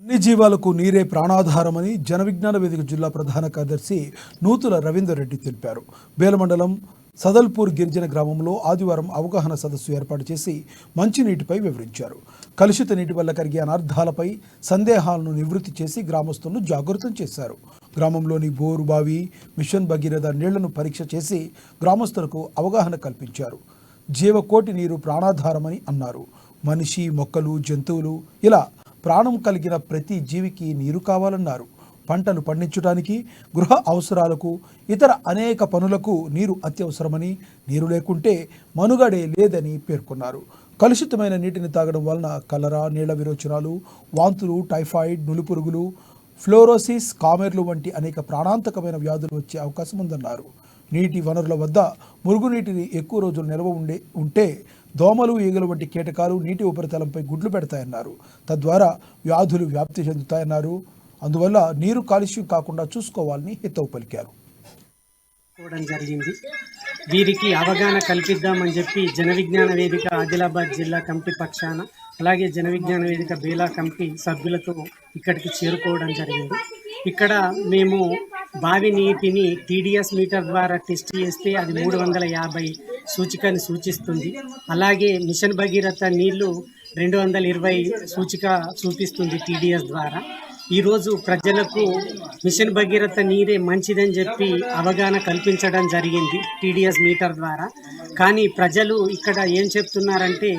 అన్ని జీవాలకు నీరే ప్రాణాధారమని జన విజ్ఞాన వేదిక జిల్లా ప్రధాన కార్యదర్శి నూతుల రవీందర్ రెడ్డి తెలిపారు. బేలమండలం సదల్పూర్ గిరిజన గ్రామంలో ఆదివారం అవగాహన సదస్సు ఏర్పాటు చేసి మంచినీటిపై వివరించారు. కలుషిత నీటి వల్ల కలిగే అనర్థాలపై సందేహాలను నివృత్తి చేసి గ్రామస్తులను జాగృతం చేశారు. గ్రామంలోని బోరు బావి, మిషన్ భగీరథ నీళ్లను పరీక్ష చేసి గ్రామస్తులకు అవగాహన కల్పించారు. జీవకోటి నీరు ప్రాణాధారమని అన్నారు. మనిషి, మొక్కలు, జంతువులు ఇలా ప్రాణం కలిగిన ప్రతి జీవికి నీరు కావాలన్నారు. పంటలు పండించడానికి, గృహ అవసరాలకు, ఇతర అనేక పనులకు నీరు అత్యవసరమని, నీరు లేకుంటే మనుగడే లేదని పేర్కొన్నారు. కలుషితమైన నీటిని తాగడం వలన కలరా, నీళ్ల విరోచనాలు, వాంతులు, టైఫాయిడ్, నులిపురుగులు, ఫ్లోరోసిస్, కామెర్లు వంటి అనేక ప్రాణాంతకమైన వ్యాధులు వచ్చే అవకాశం ఉందన్నారు. నీటి వనరుల వద్ద మురుగునీటిని ఎక్కువ రోజులు నిల్వ ఉంటే దోమలు, ఈగలు వంటి కీటకాలు నీటి ఉపరితలంపై గుడ్లు పెడతాయన్నారు. తద్వారా వ్యాధులు వ్యాప్తి చెందుతాయన్నారు. అందువల్ల నీరు కాలుష్యం కాకుండా చూసుకోవాలని హితవు పలికారు. జరిగింది. వీరికి అవగాహన కల్పిద్దామని చెప్పి జన విజ్ఞాన వేదిక ఆదిలాబాద్ జిల్లా కమిటీ పక్షాన, అలాగే జన విజ్ఞాన వేదిక బేలా కమిటీ సభ్యులతో ఇక్కడికి చేరుకోవడం జరిగింది. ఇక్కడ మేము బావి నీటిని TDS మీటర్ ద్వారా టెస్ట్ చేస్తే అది 350 సూచికని సూచిస్తుంది. అలాగే మిషన్ భగీరథ నీళ్లు 220 సూచిక చూపిస్తుంది TDS ద్వారా. ఈరోజు ప్రజలకు మిషన్ భగీరథ నీరే మంచిదని చెప్పి అవగాహన కల్పించడం జరిగింది TDS మీటర్ ద్వారా. కానీ ప్రజలు ఇక్కడ ఏం చెప్తున్నారంటే,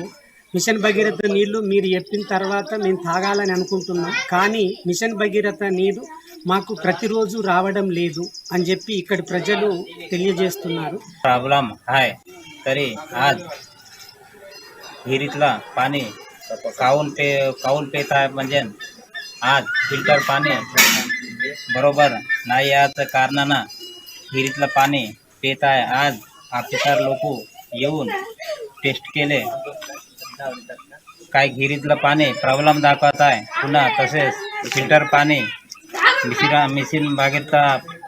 మిషన్ భగీరథ నీళ్లు మీరు చెప్పిన తర్వాత మేము తాగాలని అనుకుంటున్నాం, కానీ మిషన్ భగీరథ నీరు మాకు ప్రతిరోజు రావడం లేదు అని చెప్పి ఇక్కడ ప్రజలు తెలియజేస్తున్నారు. प्रॉब्लम है तरी आज विहिरीतला पाणी काऊन पेत आहे म्हणजे आज फिल्टर पाणी बरोबर नाही याचं कारणानं विहिरीतलं पाणी पेत आहे. आज ऑफिसर लोक येऊन टेस्ट केले, काय विहिरीतलं पाणी प्रॉब्लेम दाखवत आहे. पुन्हा तसेच फिल्टर पाणी मिशन भागीरथ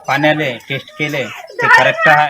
पाण्याले टेस्ट केले ते करेक्ट आहे.